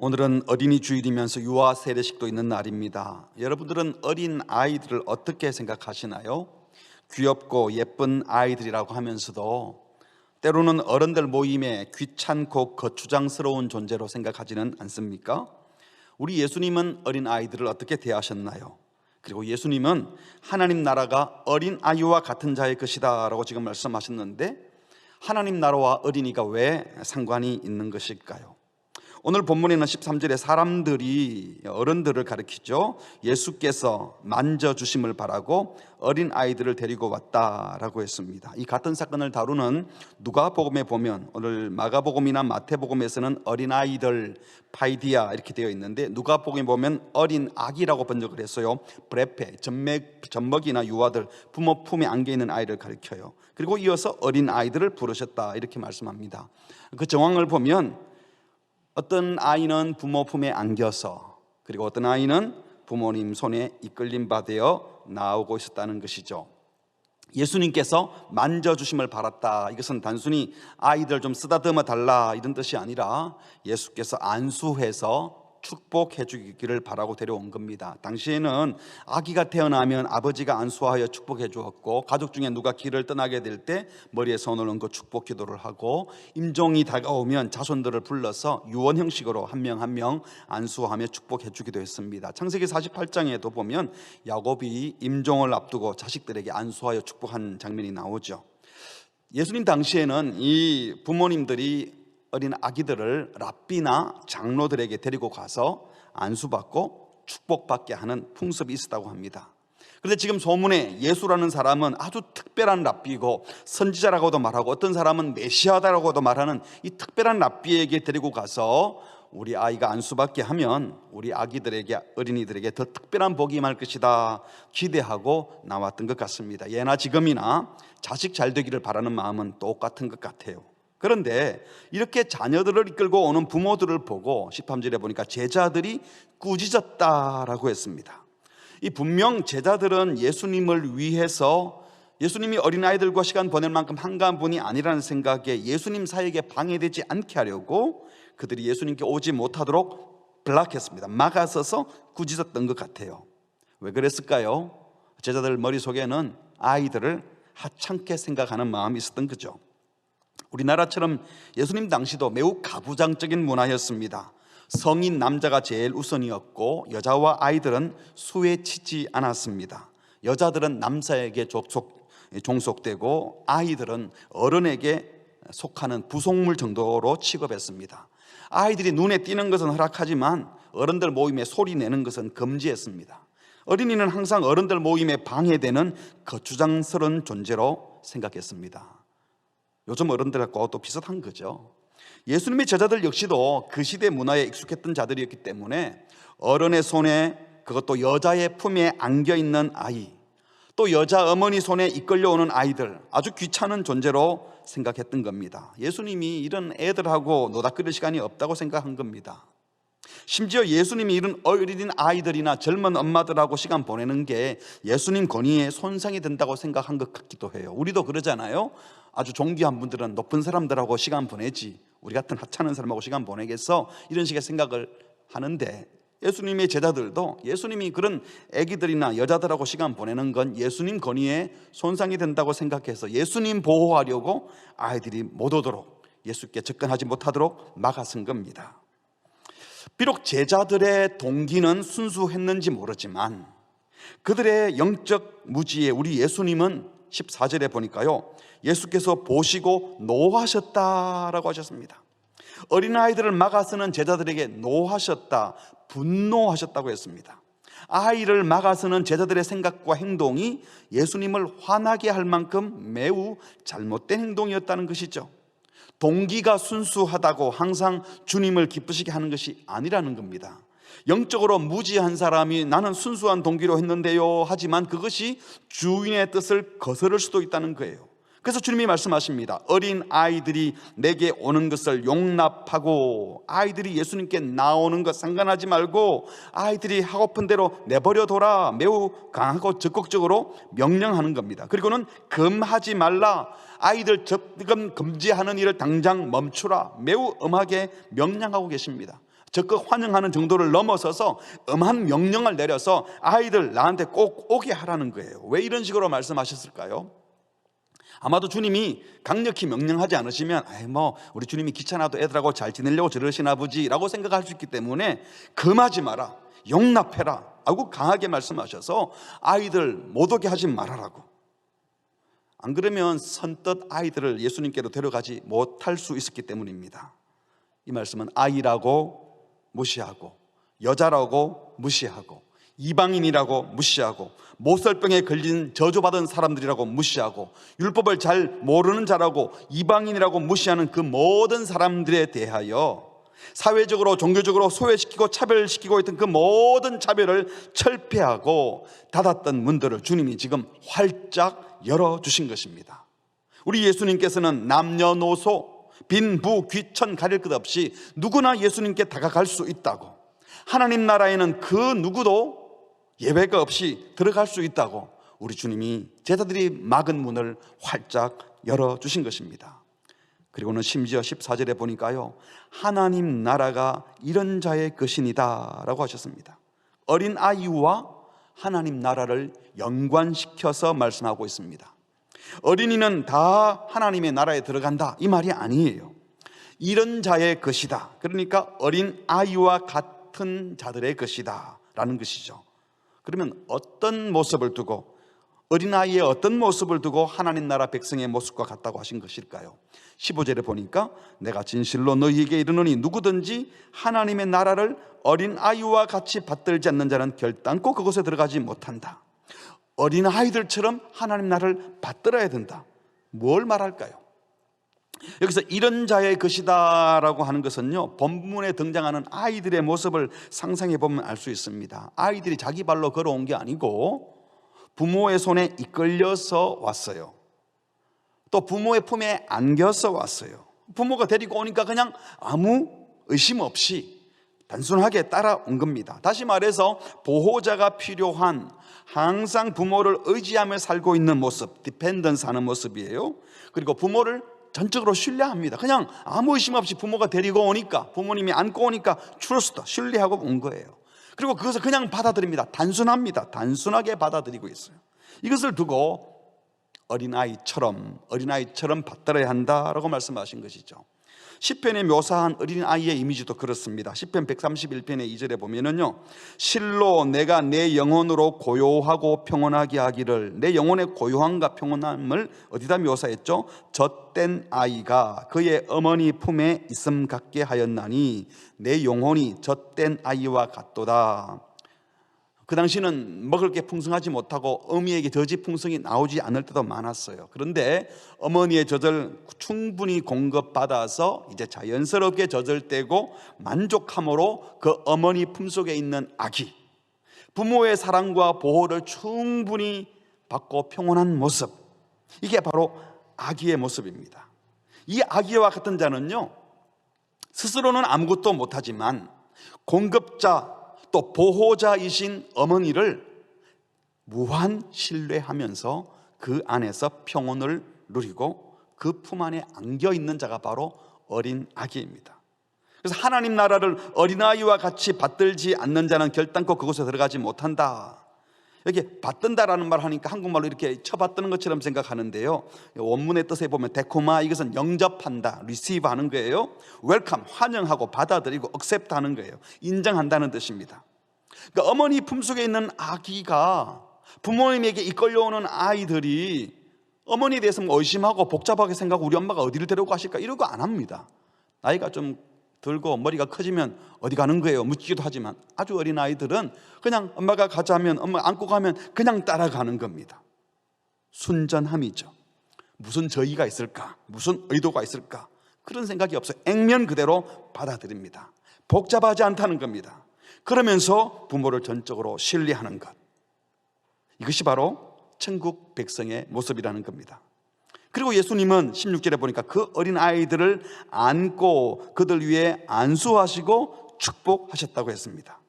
오늘은 어린이 주일이면서 유아 세례식도 있는 날입니다. 여러분들은 어린 아이들을 어떻게 생각하시나요? 귀엽고 예쁜 아이들이라고 하면서도 때로는 어른들 모임에 귀찮고 거추장스러운 존재로 생각하지는 않습니까? 우리 예수님은 어린 아이들을 어떻게 대하셨나요? 그리고 예수님은 하나님 나라가 어린 아이와 같은 자의 것이다 라고 지금 말씀하셨는데, 하나님 나라와 어린이가 왜 상관이 있는 것일까요? 오늘 본문에는 13절에 사람들이 어른들을 가리키죠. 예수께서 만져주심을 바라고 어린 아이들을 데리고 왔다라고 했습니다. 이 같은 사건을 다루는 누가복음에 보면, 오늘 마가복음이나 마태복음에서는 어린 아이들 파이디아 이렇게 되어 있는데, 누가복음에 보면 어린 아기라고 번역을 했어요. 브레페, 젖먹이나 유아들, 부모 품에 안겨 있는 아이를 가리켜요. 그리고 이어서 어린 아이들을 부르셨다 이렇게 말씀합니다. 그 정황을 보면 어떤 아이는 부모 품에 안겨서, 그리고 어떤 아이는 부모님 손에 이끌림 받아 나오고 있었다는 것이죠. 예수님께서 만져주심을 바랐다, 이것은 단순히 아이들 좀 쓰다듬어 달라 이런 뜻이 아니라 예수께서 안수해서 축복해 주기를 바라고 데려온 겁니다. 당시에는 아기가 태어나면 아버지가 안수하여 축복해 주었고, 가족 중에 누가 길을 떠나게 될 때 머리에 손을 얹고 축복 기도를 하고, 임종이 다가오면 자손들을 불러서 유언 형식으로 한 명 한 명 안수하며 축복해 주기도 했습니다. 창세기 48장에도 보면 야곱이 임종을 앞두고 자식들에게 안수하여 축복한 장면이 나오죠. 예수님 당시에는 이 부모님들이 어린 아기들을 랍비나 장로들에게 데리고 가서 안수받고 축복받게 하는 풍습이 있었다고 합니다. 그런데 지금 소문에 예수라는 사람은 아주 특별한 랍비고 선지자라고도 말하고, 어떤 사람은 메시아다라고도 말하는 이 특별한 랍비에게 데리고 가서 우리 아이가 안수받게 하면 우리 아기들에게, 어린이들에게 더 특별한 복이 임할 것이다 기대하고 나왔던 것 같습니다. 예나 지금이나 자식 잘 되기를 바라는 마음은 똑같은 것 같아요. 그런데 이렇게 자녀들을 이끌고 오는 부모들을 보고 13절에 보니까 제자들이 꾸짖었다라고 했습니다. 이 분명 제자들은 예수님을 위해서, 예수님이 어린아이들과 시간 보낼 만큼 한가한 분이 아니라는 생각에 예수님 사역에 방해되지 않게 하려고 그들이 예수님께 오지 못하도록 블락했습니다. 막아서서 꾸짖었던 것 같아요. 왜 그랬을까요? 제자들 머릿속에는 아이들을 하찮게 생각하는 마음이 있었던 거죠. 우리나라처럼 예수님 당시도 매우 가부장적인 문화였습니다. 성인 남자가 제일 우선이었고, 여자와 아이들은 수에 치지 않았습니다. 여자들은 남자에게 종속되고 아이들은 어른에게 속하는 부속물 정도로 취급했습니다. 아이들이 눈에 띄는 것은 허락하지만 어른들 모임에 소리 내는 것은 금지했습니다. 어린이는 항상 어른들 모임에 방해되는 거추장스러운 존재로 생각했습니다. 요즘 어른들하고 또 비슷한 거죠. 예수님의 제자들 역시도 그 시대 문화에 익숙했던 자들이었기 때문에 어른의 손에, 그것도 여자의 품에 안겨있는 아이, 또 여자 어머니 손에 이끌려오는 아이들, 아주 귀찮은 존재로 생각했던 겁니다. 예수님이 이런 애들하고 노닥거릴 시간이 없다고 생각한 겁니다. 심지어 예수님이 이런 어린 아이들이나 젊은 엄마들하고 시간 보내는 게 예수님 권위에 손상이 된다고 생각한 것 같기도 해요. 우리도 그러잖아요. 아주 존귀한 분들은 높은 사람들하고 시간 보내지, 우리 같은 하찮은 사람하고 시간 보내겠어, 이런 식의 생각을 하는데, 예수님의 제자들도 예수님이 그런 애기들이나 여자들하고 시간 보내는 건 예수님 권위에 손상이 된다고 생각해서 예수님 보호하려고 아이들이 못 오도록, 예수께 접근하지 못하도록 막아선 겁니다. 비록 제자들의 동기는 순수했는지 모르지만 그들의 영적 무지에 우리 예수님은 14절에 보니까요, 예수께서 보시고 노하셨다라고 하셨습니다. 어린아이들을 막아서는 제자들에게 노하셨다, 분노하셨다고 했습니다. 아이를 막아서는 제자들의 생각과 행동이 예수님을 화나게 할 만큼 매우 잘못된 행동이었다는 것이죠. 동기가 순수하다고 항상 주님을 기쁘시게 하는 것이 아니라는 겁니다. 영적으로 무지한 사람이 나는 순수한 동기로 했는데요 하지만 그것이 주인의 뜻을 거스를 수도 있다는 거예요. 그래서 주님이 말씀하십니다. 어린 아이들이 내게 오는 것을 용납하고, 아이들이 예수님께 나오는 것 상관하지 말고 아이들이 하고픈 대로 내버려둬라, 매우 강하고 적극적으로 명령하는 겁니다. 그리고는 금하지 말라, 아이들 접근 금지하는 일을 당장 멈추라, 매우 엄하게 명령하고 계십니다. 적극 환영하는 정도를 넘어서서 엄한 명령을 내려서 아이들 나한테 꼭 오게 하라는 거예요. 왜 이런 식으로 말씀하셨을까요? 아마도 주님이 강력히 명령하지 않으시면 우리 주님이 귀찮아도 애들하고 잘 지내려고 저러시나 보지 라고 생각할 수 있기 때문에 금하지 마라, 용납해라 하고 강하게 말씀하셔서 아이들 못 오게 하지 말아라고. 안 그러면 선뜻 아이들을 예수님께로 데려가지 못할 수 있었기 때문입니다. 이 말씀은 아이라고 무시하고, 여자라고 무시하고, 이방인이라고 무시하고, 모설병에 걸린 저주받은 사람들이라고 무시하고, 율법을 잘 모르는 자라고 이방인이라고 무시하는 그 모든 사람들에 대하여 사회적으로 종교적으로 소외시키고 차별시키고 있던 그 모든 차별을 철폐하고 닫았던 문들을 주님이 지금 활짝 열어주신 것입니다. 우리 예수님께서는 남녀노소, 빈부, 귀천 가릴 것 없이 누구나 예수님께 다가갈 수 있다고, 하나님 나라에는 그 누구도 예외가 없이 들어갈 수 있다고 우리 주님이 제자들이 막은 문을 활짝 열어주신 것입니다. 그리고는 심지어 14절에 보니까요, 하나님 나라가 이런 자의 것이니다 라고 하셨습니다. 어린 아이와 하나님 나라를 연관시켜서 말씀하고 있습니다. 어린이는 다 하나님의 나라에 들어간다 이 말이 아니에요. 이런 자의 것이다, 그러니까 어린 아이와 같은 자들의 것이다 라는 것이죠. 그러면 어떤 모습을 두고, 어린아이의 어떤 모습을 두고 하나님 나라 백성의 모습과 같다고 하신 것일까요? 15절에 보니까 내가 진실로 너희에게 이르노니 누구든지 하나님의 나라를 어린아이와 같이 받들지 않는 자는 결단코 그곳에 들어가지 못한다. 어린아이들처럼 하나님 나라를 받들어야 된다. 뭘 말할까요? 여기서 이런 자의 것이다 라고 하는 것은요, 본문에 등장하는 아이들의 모습을 상상해 보면 알 수 있습니다. 아이들이 자기 발로 걸어온 게 아니고 부모의 손에 이끌려서 왔어요. 또 부모의 품에 안겨서 왔어요. 부모가 데리고 오니까 그냥 아무 의심 없이 단순하게 따라온 겁니다. 다시 말해서 보호자가 필요한, 항상 부모를 의지하며 살고 있는 모습, 디펜던스 하는 모습이에요. 그리고 부모를 전적으로 신뢰합니다. 그냥 아무 의심 없이 부모가 데리고 오니까, 부모님이 안고 오니까 트러스트, 신뢰하고 온 거예요. 그리고 그것을 그냥 받아들입니다. 단순합니다. 단순하게 받아들이고 있어요. 이것을 두고 어린아이처럼 받들어야 한다라고 말씀하신 것이죠. 시편에 묘사한 어린아이의 이미지도 그렇습니다. 시편 131편의 2절에 보면은요, 실로 내가 내 영혼으로 고요하고 평온하게 하기를, 내 영혼의 고요함과 평온함을 어디다 묘사했죠? 젖된 아이가 그의 어머니 품에 있음 같게 하였나니 내 영혼이 젖된 아이와 같도다. 그 당시는 먹을 게 풍성하지 못하고 어미에게 젖이 풍성히 나오지 않을 때도 많았어요. 그런데 어머니의 젖을 충분히 공급받아서 이제 자연스럽게 젖을 떼고 만족함으로 그 어머니 품속에 있는 아기, 부모의 사랑과 보호를 충분히 받고 평온한 모습, 이게 바로 아기의 모습입니다. 이 아기와 같은 자는요, 스스로는 아무것도 못하지만 공급자 또 보호자이신 어머니를 무한 신뢰하면서 그 안에서 평온을 누리고 그 품 안에 안겨 있는 자가 바로 어린 아기입니다. 그래서 하나님 나라를 어린아이와 같이 받들지 않는 자는 결단코 그곳에 들어가지 못한다. 여기 받든다라는 말 하니까 한국말로 이렇게 쳐받드는 것처럼 생각하는데요, 원문의 뜻에 보면 데코마, 이것은 영접한다, 리시브 하는 거예요. 웰컴, 환영하고 받아들이고 억셉트 하는 거예요. 인정한다는 뜻입니다. 그러니까 어머니 품속에 있는 아기가, 부모님에게 이끌려오는 아이들이 어머니에 대해서 의심하고 복잡하게 생각하고 우리 엄마가 어디를 데리고 가실까 이러고 안 합니다. 나이가 좀 들고 머리가 커지면 어디 가는 거예요 묻기도 하지만, 아주 어린 아이들은 그냥 엄마가 가자면, 엄마 안고 가면 그냥 따라가는 겁니다. 순전함이죠. 무슨 저의가 있을까, 무슨 의도가 있을까, 그런 생각이 없어요. 액면 그대로 받아들입니다. 복잡하지 않다는 겁니다. 그러면서 부모를 전적으로 신뢰하는 것, 이것이 바로 천국 백성의 모습이라는 겁니다. 그리고 예수님은 16절에 보니까 그 어린 아이들을 안고 그들 위에 안수하시고 축복하셨다고 했습니다.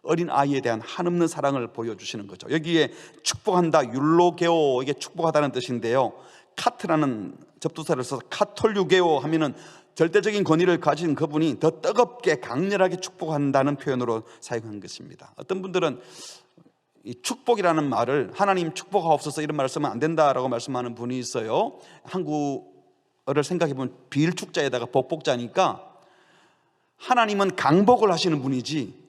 어린 아이에 대한 한없는 사랑을 보여주시는 거죠. 여기에 축복한다, 율로게오, 이게 축복하다는 뜻인데요, 카트라는 접두사를 써서 카톨유게오 하면은 절대적인 권위를 가진 그분이 더 뜨겁게 강렬하게 축복한다는 표현으로 사용한 것입니다. 어떤 분들은 이 축복이라는 말을 하나님 축복하옵소서 이런 말을 쓰면 안 된다라고 말씀하는 분이 있어요. 한국어를 생각해 보면 비일축자에다가 복복자니까 하나님은 강복을 하시는 분이지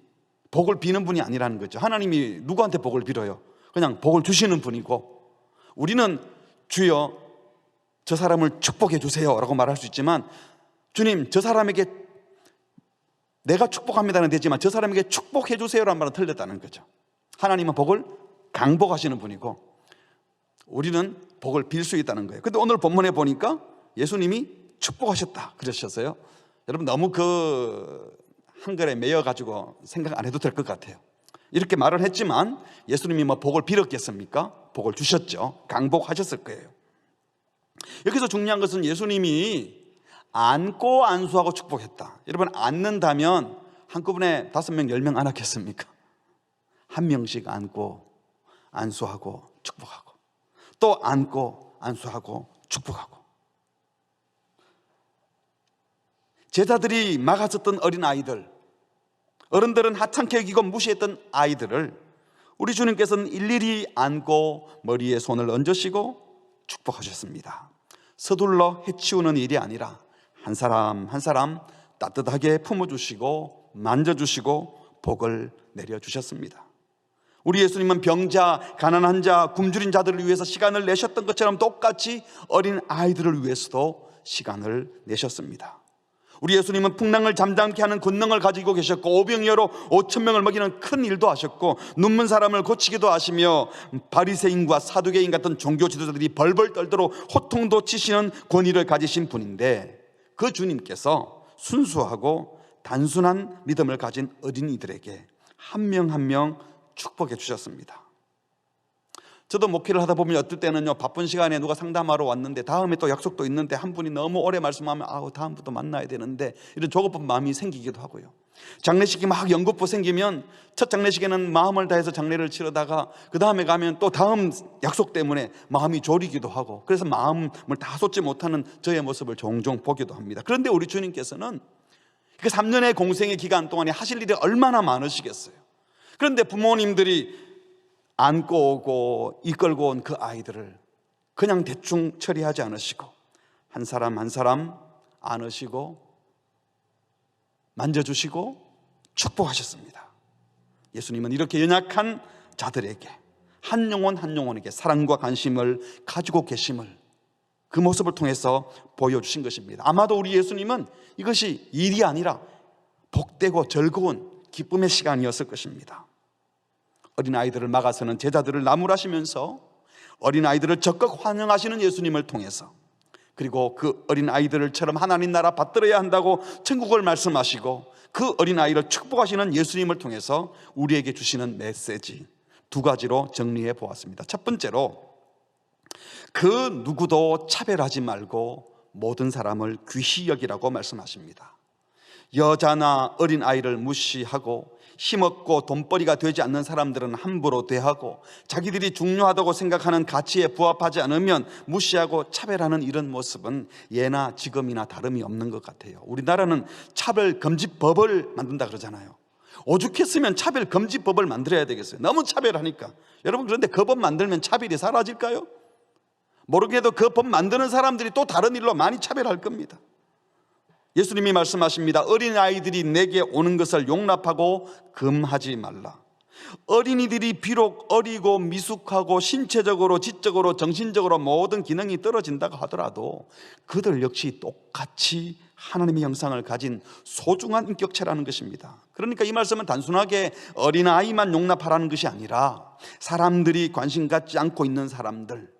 복을 비는 분이 아니라는 거죠. 하나님이 누구한테 복을 빌어요? 그냥 복을 주시는 분이고, 우리는 주여 저 사람을 축복해 주세요 라고 말할 수 있지만, 주님 저 사람에게 내가 축복합니다는 되지만 저 사람에게 축복해 주세요라는 말은 틀렸다는 거죠. 하나님은 복을 강복하시는 분이고 우리는 복을 빌 수 있다는 거예요. 근데 오늘 본문에 보니까 예수님이 축복하셨다 그러셨어요. 여러분 너무 그 한글에 매여가지고 생각 안 해도 될 것 같아요. 이렇게 말을 했지만 예수님이 뭐 복을 빌었겠습니까? 복을 주셨죠. 강복하셨을 거예요. 여기서 중요한 것은 예수님이 안고 안수하고 축복했다. 여러분 안는다면 한꺼번에 5명 10명 안 하겠습니까? 한 명씩 안고 안수하고 축복하고 또 안고 안수하고 축복하고. 제자들이 막았었던 어린아이들, 어른들은 하찮게 여기고 무시했던 아이들을 우리 주님께서는 일일이 안고 머리에 손을 얹으시고 축복하셨습니다. 서둘러 해치우는 일이 아니라 한 사람 한 사람 따뜻하게 품어주시고 만져주시고 복을 내려주셨습니다. 우리 예수님은 병자, 가난한 자, 굶주린 자들을 위해서 시간을 내셨던 것처럼 똑같이 어린 아이들을 위해서도 시간을 내셨습니다. 우리 예수님은 풍랑을 잠잠케 하는 권능을 가지고 계셨고 오병이어로 5,000명을 먹이는 큰 일도 하셨고 눈먼 사람을 고치기도 하시며 바리새인과 사두개인 같은 종교 지도자들이 벌벌 떨도록 호통도 치시는 권위를 가지신 분인데, 그 주님께서 순수하고 단순한 믿음을 가진 어린이들에게 한 명 한 명 축복해 주셨습니다. 저도 목회를 하다 보면 어떨 때는요, 바쁜 시간에 누가 상담하러 왔는데 다음에 또 약속도 있는데 한 분이 너무 오래 말씀하면 다음부터 만나야 되는데 이런 조급한 마음이 생기기도 하고요. 장례식이 막 연거푸 생기면 첫 장례식에는 마음을 다해서 장례를 치르다가 그 다음에 가면 또 다음 약속 때문에 마음이 졸이기도 하고, 그래서 마음을 다 쏟지 못하는 저의 모습을 종종 보기도 합니다. 그런데 우리 주님께서는 그 3년의 공생의 기간 동안에 하실 일이 얼마나 많으시겠어요. 그런데 부모님들이 안고 오고 이끌고 온 그 아이들을 그냥 대충 처리하지 않으시고 한 사람 한 사람 안으시고 만져주시고 축복하셨습니다. 예수님은 이렇게 연약한 자들에게, 한 영혼 한 영혼에게 사랑과 관심을 가지고 계심을 그 모습을 통해서 보여주신 것입니다. 아마도 우리 예수님은 이것이 일이 아니라 복되고 즐거운 기쁨의 시간이었을 것입니다. 어린아이들을 막아서는 제자들을 나무라시면서 어린아이들을 적극 환영하시는 예수님을 통해서, 그리고 그 어린아이들처럼 하나님 나라 받들어야 한다고 천국을 말씀하시고 그 어린아이를 축복하시는 예수님을 통해서 우리에게 주시는 메시지 2가지로 정리해 보았습니다. 첫 번째로, 그 누구도 차별하지 말고 모든 사람을 귀히 여기라고 말씀하십니다. 여자나 어린아이를 무시하고 힘없고 돈벌이가 되지 않는 사람들은 함부로 대하고 자기들이 중요하다고 생각하는 가치에 부합하지 않으면 무시하고 차별하는 이런 모습은 예나 지금이나 다름이 없는 것 같아요. 우리나라는 차별금지법을 만든다 그러잖아요. 오죽했으면 차별금지법을 만들어야 되겠어요. 너무 차별하니까. 여러분, 그런데 그 법 만들면 차별이 사라질까요? 모르게도 그 법 만드는 사람들이 또 다른 일로 많이 차별할 겁니다. 예수님이 말씀하십니다. 어린아이들이 내게 오는 것을 용납하고 금하지 말라. 어린이들이 비록 어리고 미숙하고 신체적으로 지적으로 정신적으로 모든 기능이 떨어진다고 하더라도 그들 역시 똑같이 하나님의 형상을 가진 소중한 인격체라는 것입니다. 그러니까 이 말씀은 단순하게 어린아이만 용납하라는 것이 아니라 사람들이 관심 갖지 않고 있는 사람들,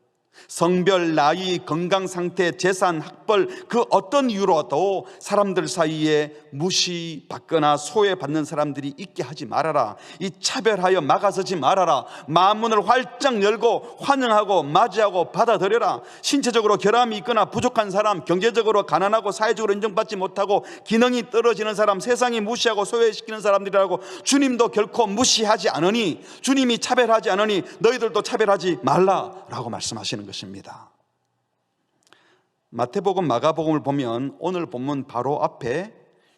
성별, 나이, 건강 상태, 재산, 학벌 그 어떤 이유로도 사람들 사이에 무시받거나 소외받는 사람들이 있게 하지 말아라. 이 차별하여 막아서지 말아라. 마음문을 활짝 열고 환영하고 맞이하고 받아들여라. 신체적으로 결함이 있거나 부족한 사람, 경제적으로 가난하고 사회적으로 인정받지 못하고 기능이 떨어지는 사람, 세상이 무시하고 소외시키는 사람들이라고 주님도 결코 무시하지 않으니, 주님이 차별하지 않으니 너희들도 차별하지 말라라고 말씀하시는 것입니다. 마태복음, 마가복음을 보면 오늘 본문 바로 앞에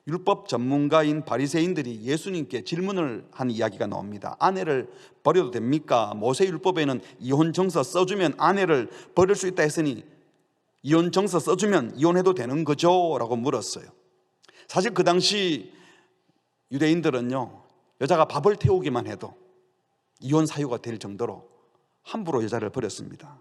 율법 전문가인 바리새인들이 예수님께 질문을 한 이야기가 나옵니다. 아내를 버려도 됩니까? 모세 율법에는 이혼 정서 써주면 아내를 버릴 수 있다 했으니 이혼 정서 써주면 이혼해도 되는 거죠? 라고 물었어요. 사실 그 당시 유대인들은요, 여자가 밥을 태우기만 해도 이혼 사유가 될 정도로 함부로 여자를 버렸습니다.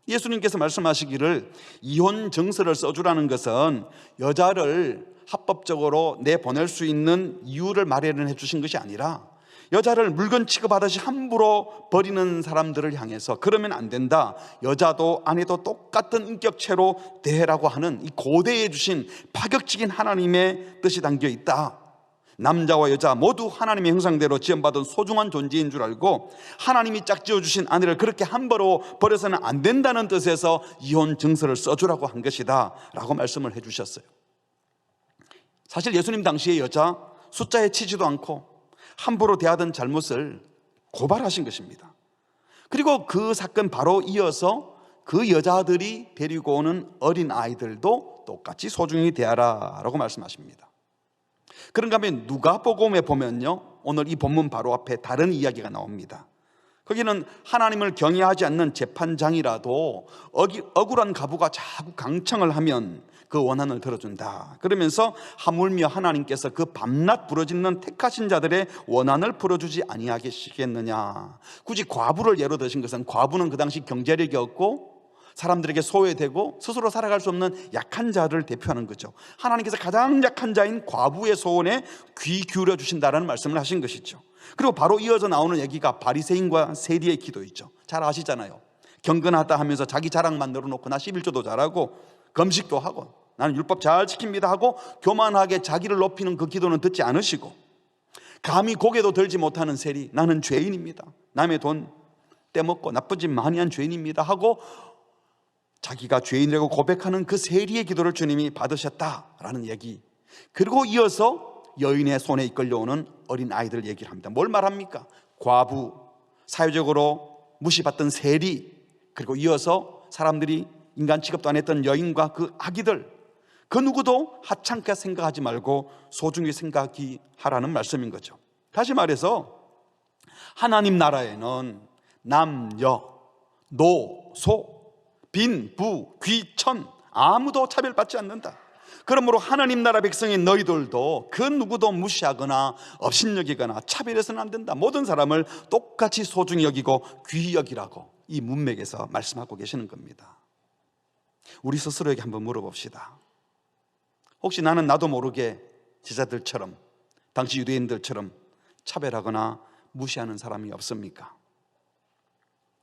예수님께서 말씀하시기를 이혼 정서를 써주라는 것은 여자를 합법적으로 내보낼 수 있는 이유를 마련해 주신 것이 아니라 여자를 물건 취급하듯이 함부로 버리는 사람들을 향해서 그러면 안 된다, 여자도 아내도 똑같은 인격체로 대해라고 하는 이 고대해 주신 파격적인 하나님의 뜻이 담겨 있다. 남자와 여자 모두 하나님의 형상대로 지음받은 소중한 존재인 줄 알고 하나님이 짝지어 주신 아내를 그렇게 함부로 버려서는 안 된다는 뜻에서 이혼 증서를 써주라고 한 것이다 라고 말씀을 해주셨어요. 사실 예수님 당시에 여자 숫자에 치지도 않고 함부로 대하던 잘못을 고발하신 것입니다. 그리고 그 사건 바로 이어서 그 여자들이 데리고 오는 어린 아이들도 똑같이 소중히 대하라 라고 말씀하십니다. 그런가 하면 누가복음에 보면요, 오늘 이 본문 바로 앞에 다른 이야기가 나옵니다. 거기는 하나님을 경외하지 않는 재판장이라도 억울한 가부가 자꾸 강청을 하면 그 원한을 들어준다. 그러면서 하물며 하나님께서 그 밤낮 부러지는 택하신 자들의 원한을 풀어주지 아니하시겠느냐. 굳이 과부를 예로 드신 것은 과부는 그 당시 경제력이 없고 사람들에게 소외되고 스스로 살아갈 수 없는 약한 자를 대표하는 거죠. 하나님께서 가장 약한 자인 과부의 소원에 귀 기울여 주신다는 말씀을 하신 것이죠. 그리고 바로 이어져 나오는 얘기가 바리새인과 세리의 기도이죠. 잘 아시잖아요. 경건하다 하면서 자기 자랑만 늘어놓고 나 11조도 잘하고 금식도 하고 나는 율법 잘 지킵니다 하고 교만하게 자기를 높이는 그 기도는 듣지 않으시고, 감히 고개도 들지 못하는 세리, 나는 죄인입니다, 남의 돈 떼먹고 나쁜 짓 많이 한 죄인입니다 하고 자기가 죄인이라고 고백하는 그 세리의 기도를 주님이 받으셨다라는 얘기, 그리고 이어서 여인의 손에 이끌려오는 어린 아이들 얘기를 합니다. 뭘 말합니까? 과부, 사회적으로 무시받던 세리, 그리고 이어서 사람들이 인간 취급도 안 했던 여인과 그 아기들, 그 누구도 하찮게 생각하지 말고 소중히 생각하라는 말씀인 거죠. 다시 말해서 하나님 나라에는 남녀, 노, 소, 빈, 부, 귀, 천 아무도 차별받지 않는다. 그러므로 하나님 나라 백성인 너희들도 그 누구도 무시하거나 업신여기거나 차별해서는 안 된다. 모든 사람을 똑같이 소중히 여기고 귀히 여기라고 이 문맥에서 말씀하고 계시는 겁니다. 우리 스스로에게 한번 물어봅시다. 혹시 나는 나도 모르게 제자들처럼, 당시 유대인들처럼 차별하거나 무시하는 사람이 없습니까?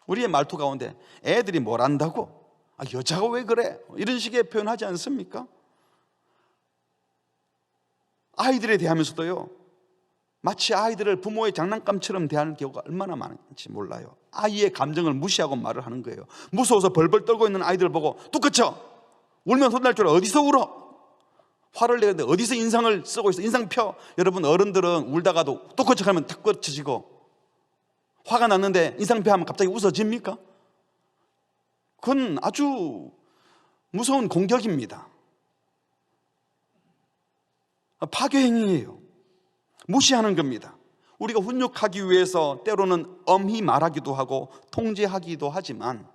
우리의 말투 가운데 애들이 뭘 안다고? 여자가 왜 그래? 이런 식의 표현하지 않습니까? 아이들에 대하면서도요, 마치 아이들을 부모의 장난감처럼 대하는 경우가 얼마나 많은지 몰라요. 아이의 감정을 무시하고 말을 하는 거예요. 무서워서 벌벌 떨고 있는 아이들 보고 뚝 그쳐! 울면 혼날 줄 알아. 어디서 울어? 화를 내는데 어디서 인상을 쓰고 있어? 인상 펴! 여러분 어른들은 울다가도 뚝 그쳐 하면 탁 그쳐지고, 화가 났는데 인상표하면 갑자기 웃어집니까? 그건 아주 무서운 공격입니다. 파괴행위예요. 무시하는 겁니다. 우리가 훈육하기 위해서 때로는 엄히 말하기도 하고 통제하기도 하지만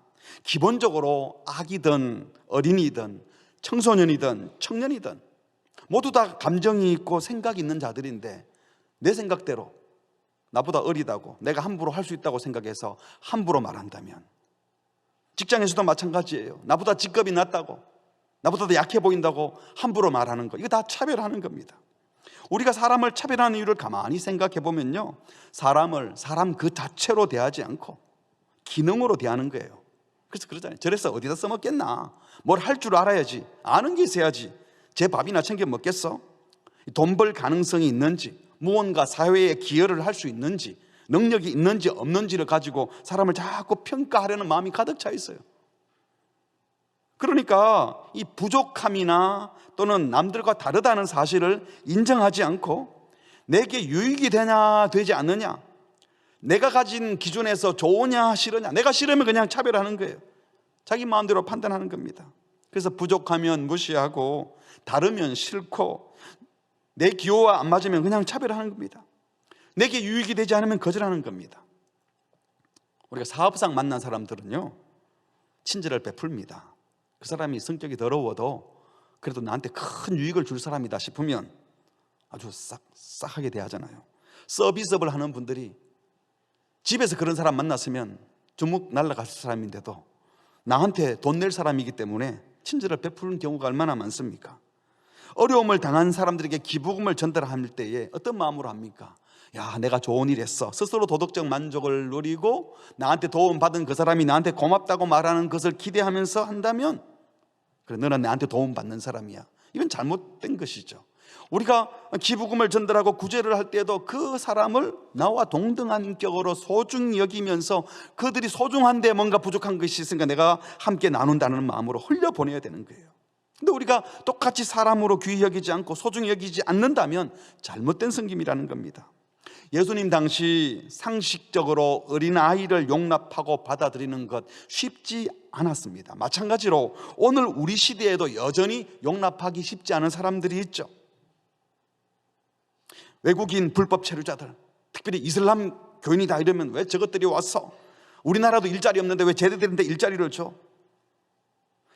기본적으로 아기든 어린이든 청소년이든 청년이든 모두 다 감정이 있고 생각이 있는 자들인데, 내 생각대로 나보다 어리다고 내가 함부로 할 수 있다고 생각해서 함부로 말한다면, 직장에서도 마찬가지예요. 나보다 직급이 낮다고, 나보다 더 약해 보인다고 함부로 말하는 거, 이거 다 차별하는 겁니다. 우리가 사람을 차별하는 이유를 가만히 생각해 보면요, 사람을 사람 그 자체로 대하지 않고 기능으로 대하는 거예요. 그래서 그러잖아요. 저래서 어디다 써먹겠나? 뭘 할 줄 알아야지, 아는 게 있어야지. 제 밥이나 챙겨 먹겠어? 돈 벌 가능성이 있는지, 무언가 사회에 기여를 할 수 있는지, 능력이 있는지 없는지를 가지고 사람을 자꾸 평가하려는 마음이 가득 차 있어요. 그러니까 이 부족함이나 또는 남들과 다르다는 사실을 인정하지 않고 내게 유익이 되냐 되지 않느냐, 내가 가진 기준에서 좋으냐 싫으냐, 내가 싫으면 그냥 차별하는 거예요. 자기 마음대로 판단하는 겁니다. 그래서 부족하면 무시하고 다르면 싫고 내 기호와 안 맞으면 그냥 차별하는 겁니다. 내게 유익이 되지 않으면 거절하는 겁니다. 우리가 사업상 만난 사람들은요, 친절을 베풀니다. 그 사람이 성격이 더러워도 그래도 나한테 큰 유익을 줄 사람이다 싶으면 아주 싹하게 대하잖아요. 서비스업을 하는 분들이 집에서 그런 사람 만났으면 주먹 날라갈 사람인데도 나한테 돈 낼 사람이기 때문에 친절을 베푸는 경우가 얼마나 많습니까? 어려움을 당한 사람들에게 기부금을 전달할 때에 어떤 마음으로 합니까? 야, 내가 좋은 일 했어. 스스로 도덕적 만족을 누리고 나한테 도움받은 그 사람이 나한테 고맙다고 말하는 것을 기대하면서 한다면, 그래, 너는 나한테 도움받는 사람이야. 이건 잘못된 것이죠. 우리가 기부금을 전달하고 구제를 할 때도 그 사람을 나와 동등한 인격으로 소중히 여기면서 그들이 소중한데 뭔가 부족한 것이 있으니까 내가 함께 나눈다는 마음으로 흘려보내야 되는 거예요. 근데 우리가 똑같이 사람으로 귀히 여기지 않고 소중히 여기지 않는다면 잘못된 섬김이라는 겁니다. 예수님 당시 상식적으로 어린아이를 용납하고 받아들이는 것 쉽지 않았습니다. 마찬가지로 오늘 우리 시대에도 여전히 용납하기 쉽지 않은 사람들이 있죠. 외국인 불법 체류자들, 특별히 이슬람 교인이다 이러면 왜 저것들이 왔어? 우리나라도 일자리 없는데 왜 쟤네들한테 일자리를 줘?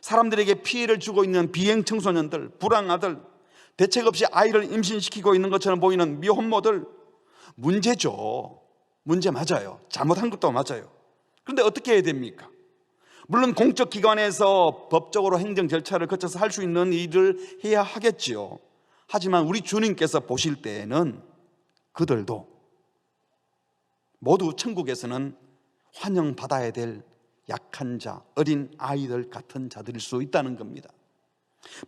사람들에게 피해를 주고 있는 비행 청소년들, 불황아들, 대책 없이 아이를 임신시키고 있는 것처럼 보이는 미혼모들, 문제죠. 문제 맞아요. 잘못한 것도 맞아요. 그런데 어떻게 해야 됩니까? 물론 공적 기관에서 법적으로 행정 절차를 거쳐서 할 수 있는 일을 해야 하겠지요. 하지만 우리 주님께서 보실 때에는 그들도 모두 천국에서는 환영받아야 될 약한 자, 어린 아이들 같은 자들일 수 있다는 겁니다.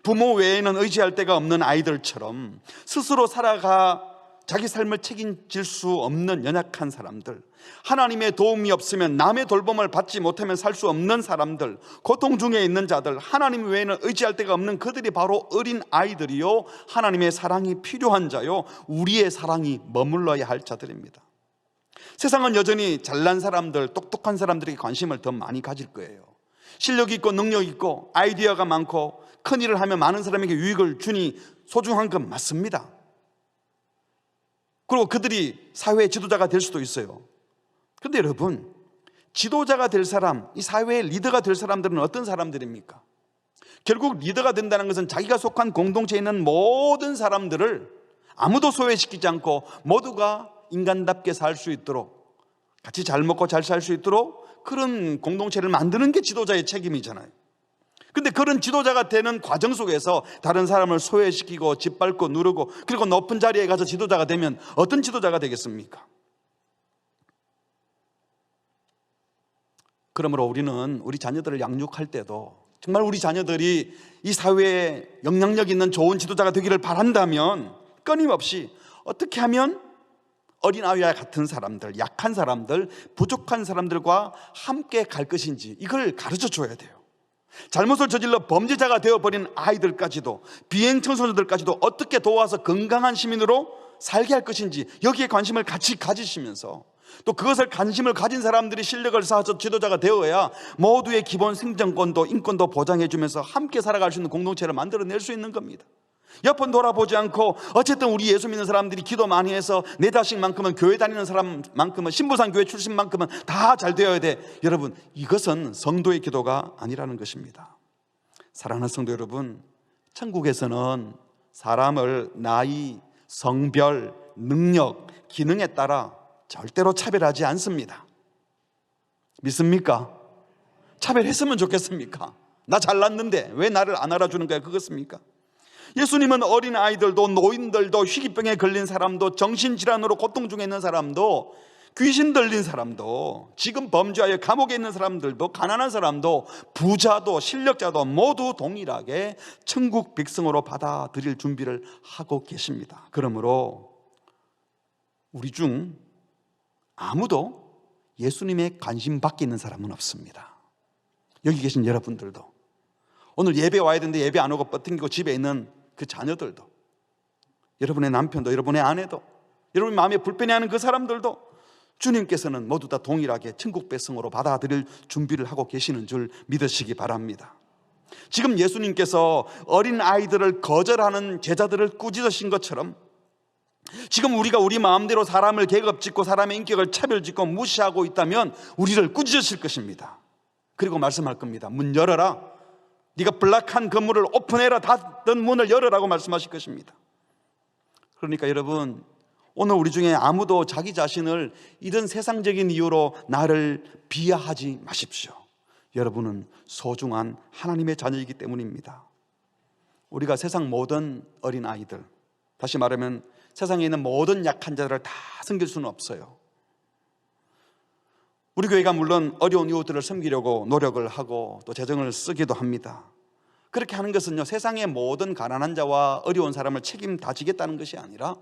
부모 외에는 의지할 데가 없는 아이들처럼 스스로 살아가 자기 삶을 책임질 수 없는 연약한 사람들, 하나님의 도움이 없으면 남의 돌봄을 받지 못하면 살 수 없는 사람들, 고통 중에 있는 자들, 하나님 외에는 의지할 데가 없는 그들이 바로 어린 아이들이요, 하나님의 사랑이 필요한 자요, 우리의 사랑이 머물러야 할 자들입니다. 세상은 여전히 잘난 사람들, 똑똑한 사람들에게 관심을 더 많이 가질 거예요. 실력 있고 능력 있고 아이디어가 많고 큰 일을 하면 많은 사람에게 유익을 주니 소중한 건 맞습니다. 그리고 그들이 사회의 지도자가 될 수도 있어요. 그런데 여러분, 지도자가 될 사람, 이 사회의 리더가 될 사람들은 어떤 사람들입니까? 결국 리더가 된다는 것은 자기가 속한 공동체에 있는 모든 사람들을 아무도 소외시키지 않고 모두가 인간답게 살 수 있도록, 같이 잘 먹고 잘 살 수 있도록 그런 공동체를 만드는 게 지도자의 책임이잖아요. 근데 그런 지도자가 되는 과정 속에서 다른 사람을 소외시키고 짓밟고 누르고 그리고 높은 자리에 가서 지도자가 되면 어떤 지도자가 되겠습니까? 그러므로 우리는 우리 자녀들을 양육할 때도 정말 우리 자녀들이 이 사회에 영향력 있는 좋은 지도자가 되기를 바란다면 끊임없이 어떻게 하면 어린아이와 같은 사람들, 약한 사람들, 부족한 사람들과 함께 갈 것인지 이걸 가르쳐 줘야 돼요. 잘못을 저질러 범죄자가 되어버린 아이들까지도, 비행 청소년들까지도 어떻게 도와서 건강한 시민으로 살게 할 것인지 여기에 관심을 같이 가지시면서 또 그것을 관심을 가진 사람들이 실력을 쌓아서 지도자가 되어야 모두의 기본 생존권도 인권도 보장해주면서 함께 살아갈 수 있는 공동체를 만들어낼 수 있는 겁니다. 옆은 돌아보지 않고 어쨌든 우리 예수 믿는 사람들이 기도 많이 해서 내 자식만큼은 교회 다니는 사람만큼은 신부상 교회 출신만큼은 다 잘 되어야 돼. 여러분, 이것은 성도의 기도가 아니라는 것입니다. 사랑하는 성도 여러분, 천국에서는 사람을 나이, 성별, 능력, 기능에 따라 절대로 차별하지 않습니다. 믿습니까? 차별했으면 좋겠습니까? 나 잘났는데 왜 나를 안 알아주는 거야? 그것입니까? 예수님은 어린 아이들도 노인들도 희귀병에 걸린 사람도 정신질환으로 고통 중에 있는 사람도 귀신 들린 사람도 지금 범죄하여 감옥에 있는 사람들도 가난한 사람도 부자도 실력자도 모두 동일하게 천국 백성으로 받아들일 준비를 하고 계십니다. 그러므로 우리 중 아무도 예수님의 관심 밖에 있는 사람은 없습니다. 여기 계신 여러분들도 오늘 예배 와야 되는데 예배 안 오고 버팅기고 집에 있는 그 자녀들도, 여러분의 남편도, 여러분의 아내도, 여러분 마음에 불편해하는 그 사람들도 주님께서는 모두 다 동일하게 천국 백성으로 받아들일 준비를 하고 계시는 줄 믿으시기 바랍니다. 지금 예수님께서 어린 아이들을 거절하는 제자들을 꾸짖으신 것처럼 지금 우리가 우리 마음대로 사람을 계급짓고 사람의 인격을 차별짓고 무시하고 있다면 우리를 꾸짖으실 것입니다. 그리고 말씀할 겁니다. 문 열어라. 네가 블락한 건물을 오픈해라. 닫은 문을 열어라고 말씀하실 것입니다. 그러니까 여러분, 오늘 우리 중에 아무도 자기 자신을 이런 세상적인 이유로 나를 비하하지 마십시오. 여러분은 소중한 하나님의 자녀이기 때문입니다. 우리가 세상 모든 어린아이들, 다시 말하면 세상에 있는 모든 약한 자들을 다 섬길 수는 없어요. 우리 교회가 물론 어려운 이웃들을 섬기려고 노력을 하고 또 재정을 쓰기도 합니다. 그렇게 하는 것은요, 세상의 모든 가난한 자와 어려운 사람을 책임 다 지겠다는 것이 아니라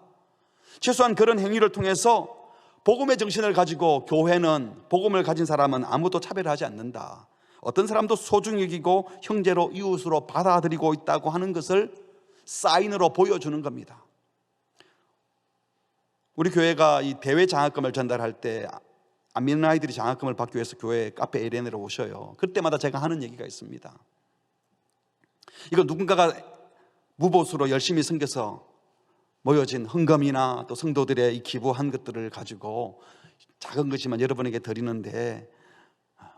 최소한 그런 행위를 통해서 복음의 정신을 가지고 교회는, 복음을 가진 사람은 아무도 차별하지 않는다, 어떤 사람도 소중히 여기고 형제로 이웃으로 받아들이고 있다고 하는 것을 사인으로 보여주는 겁니다. 우리 교회가 이 대외 장학금을 전달할 때 안 믿는 아이들이 장학금을 받기 위해서 교회 카페 에렌으로 오셔요. 그때마다 제가 하는 얘기가 있습니다. 이거 누군가가 무보수로 열심히 섬겨서 모여진 헌금이나 또 성도들의 이 기부한 것들을 가지고 작은 것이지만 여러분에게 드리는데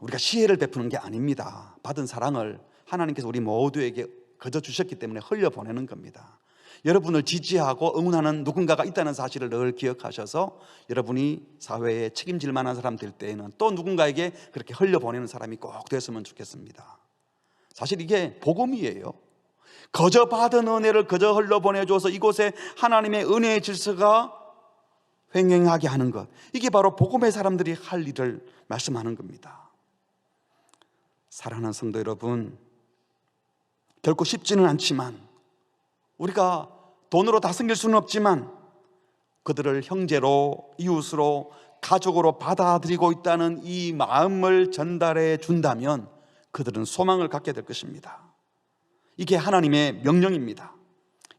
우리가 시혜를 베푸는 게 아닙니다. 받은 사랑을 하나님께서 우리 모두에게 거저 주셨기 때문에 흘려보내는 겁니다. 여러분을 지지하고 응원하는 누군가가 있다는 사실을 늘 기억하셔서 여러분이 사회에 책임질 만한 사람 될 때에는 또 누군가에게 그렇게 흘려보내는 사람이 꼭 됐으면 좋겠습니다. 사실 이게 복음이에요. 거저 받은 은혜를 거저 흘려보내줘서 이곳에 하나님의 은혜의 질서가 횡행하게 하는 것, 이게 바로 복음의 사람들이 할 일을 말씀하는 겁니다. 사랑하는 성도 여러분, 결코 쉽지는 않지만 우리가 돈으로 다 섬길 수는 없지만 그들을 형제로, 이웃으로, 가족으로 받아들이고 있다는 이 마음을 전달해 준다면 그들은 소망을 갖게 될 것입니다. 이게 하나님의 명령입니다.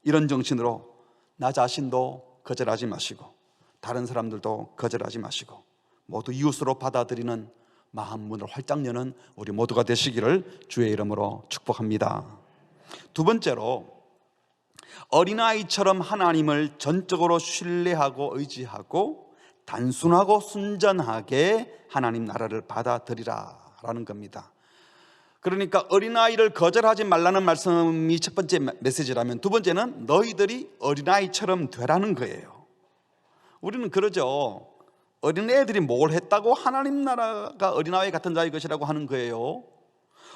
이런 정신으로 나 자신도 거절하지 마시고 다른 사람들도 거절하지 마시고 모두 이웃으로 받아들이는 마음 문을 활짝 여는 우리 모두가 되시기를 주의 이름으로 축복합니다. 두 번째로, 어린아이처럼 하나님을 전적으로 신뢰하고 의지하고 단순하고 순전하게 하나님 나라를 받아들이라라는 겁니다. 그러니까 어린아이를 거절하지 말라는 말씀이 첫 번째 메시지라면, 두 번째는 너희들이 어린아이처럼 되라는 거예요. 우리는 그러죠. 어린애들이 뭘 했다고 하나님 나라가 어린아이 같은 자의 것이라고 하는 거예요.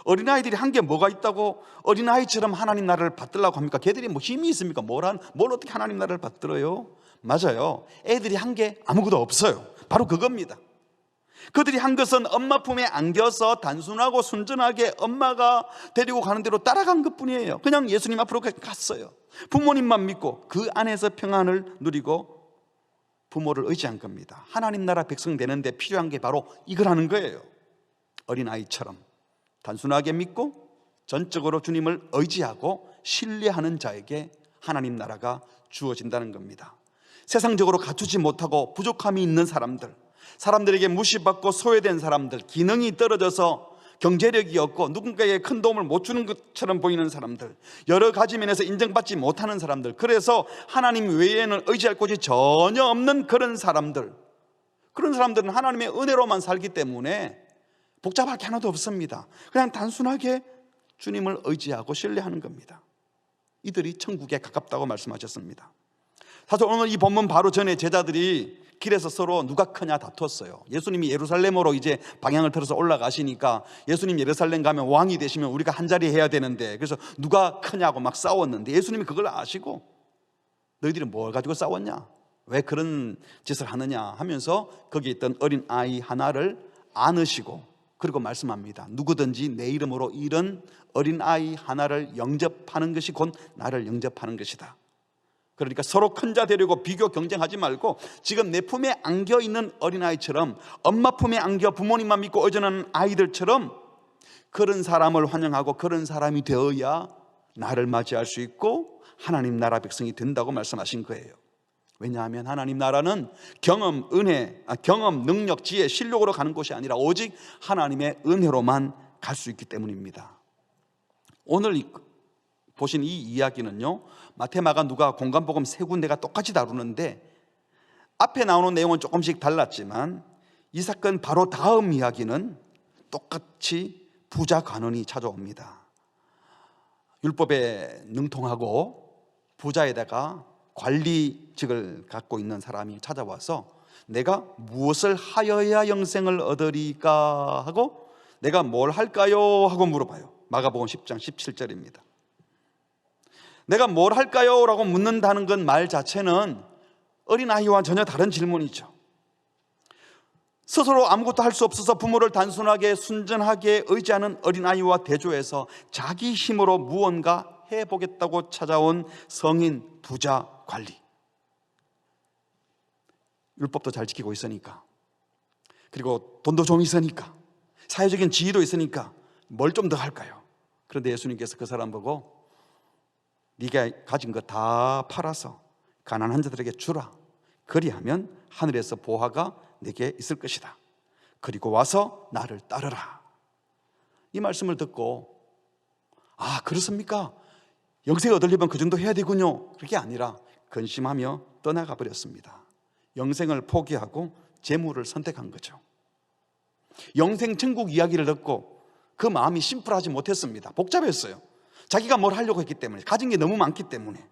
어린아이들이 한 게 뭐가 있다고 어린아이처럼 하나님 나라를 받들라고 합니까? 걔들이 뭐 힘이 있습니까? 뭘 어떻게 하나님 나라를 받들어요? 맞아요. 애들이 한 게 아무것도 없어요. 바로 그겁니다. 그들이 한 것은 엄마 품에 안겨서 단순하고 순전하게 엄마가 데리고 가는 대로 따라간 것뿐이에요. 그냥 예수님 앞으로 갔어요. 부모님만 믿고 그 안에서 평안을 누리고 부모를 의지한 겁니다. 하나님 나라 백성 되는데 필요한 게 바로 이거라는 거예요. 어린아이처럼 단순하게 믿고 전적으로 주님을 의지하고 신뢰하는 자에게 하나님 나라가 주어진다는 겁니다. 세상적으로 갖추지 못하고 부족함이 있는 사람들, 사람들에게 무시받고 소외된 사람들, 기능이 떨어져서 경제력이 없고 누군가에게 큰 도움을 못 주는 것처럼 보이는 사람들, 여러 가지 면에서 인정받지 못하는 사람들, 그래서 하나님 외에는 의지할 곳이 전혀 없는 그런 사람들, 그런 사람들은 하나님의 은혜로만 살기 때문에 복잡할 게 하나도 없습니다. 그냥 단순하게 주님을 의지하고 신뢰하는 겁니다. 이들이 천국에 가깝다고 말씀하셨습니다. 사실 오늘 이 본문 바로 전에 제자들이 길에서 서로 누가 크냐 다퉜어요. 예수님이 예루살렘으로 이제 방향을 틀어서 올라가시니까 예수님 예루살렘 가면 왕이 되시면 우리가 한 자리 해야 되는데, 그래서 누가 크냐고 막 싸웠는데 예수님이 그걸 아시고 너희들이 뭘 가지고 싸웠냐, 왜 그런 짓을 하느냐 하면서 거기 있던 어린 아이 하나를 안으시고 그리고 말씀합니다. 누구든지 내 이름으로 이런 어린 아이 하나를 영접하는 것이 곧 나를 영접하는 것이다. 그러니까 서로 큰 자 되려고 비교 경쟁하지 말고 지금 내 품에 안겨 있는 어린아이처럼, 엄마 품에 안겨 부모님만 믿고 의존하는 아이들처럼 그런 사람을 환영하고 그런 사람이 되어야 나를 맞이할 수 있고 하나님 나라 백성이 된다고 말씀하신 거예요. 왜냐하면 하나님 나라는 경험, 은혜, 경험, 능력, 지혜, 실력으로 가는 곳이 아니라 오직 하나님의 은혜로만 갈 수 있기 때문입니다. 오늘 보신 이 이야기는요, 마태, 마가, 누가, 공관복음 세 군데가 똑같이 다루는데 앞에 나오는 내용은 조금씩 달랐지만 이 사건 바로 다음 이야기는 똑같이 부자 관원이 찾아옵니다. 율법에 능통하고 부자에다가 관리직을 갖고 있는 사람이 찾아와서 내가 무엇을 하여야 영생을 얻으리까 하고 내가 뭘 할까요? 하고 물어봐요. 마가복음 10장 17절입니다. 내가 뭘 할까요? 라고 묻는다는 건 말 자체는 어린아이와 전혀 다른 질문이죠. 스스로 아무것도 할 수 없어서 부모를 단순하게 순전하게 의지하는 어린아이와 대조해서 자기 힘으로 무언가 해보겠다고 찾아온 성인, 부자, 관리. 율법도 잘 지키고 있으니까, 그리고 돈도 좀 있으니까, 사회적인 지위도 있으니까 뭘 좀 더 할까요? 그런데 예수님께서 그 사람 보고 네가 가진 거 다 팔아서 가난한 자들에게 주라. 그리하면 하늘에서 보화가 내게 있을 것이다. 그리고 와서 나를 따르라. 이 말씀을 듣고 아, 그렇습니까? 영생 얻으려면 그 정도 해야 되군요. 그게 아니라 근심하며 떠나가 버렸습니다. 영생을 포기하고 재물을 선택한 거죠. 영생 천국 이야기를 듣고 그 마음이 심플하지 못했습니다. 복잡했어요. 자기가 뭘 하려고 했기 때문에, 가진 게 너무 많기 때문에.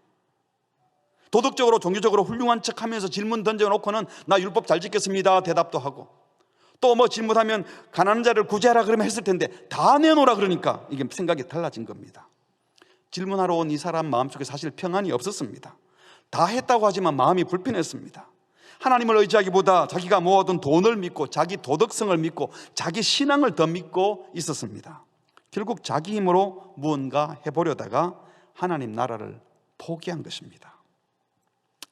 도덕적으로 종교적으로 훌륭한 척하면서 질문 던져놓고는 나 율법 잘 지켰습니다 대답도 하고, 또 뭐 질문하면 가난한 자를 구제하라 그러면 했을 텐데 다 내놓으라 그러니까 이게 생각이 달라진 겁니다. 질문하러 온 이 사람 마음속에 사실 평안이 없었습니다. 다 했다고 하지만 마음이 불편했습니다. 하나님을 의지하기보다 자기가 모아둔 돈을 믿고 자기 도덕성을 믿고 자기 신앙을 더 믿고 있었습니다. 결국 자기 힘으로 무언가 해보려다가 하나님 나라를 포기한 것입니다.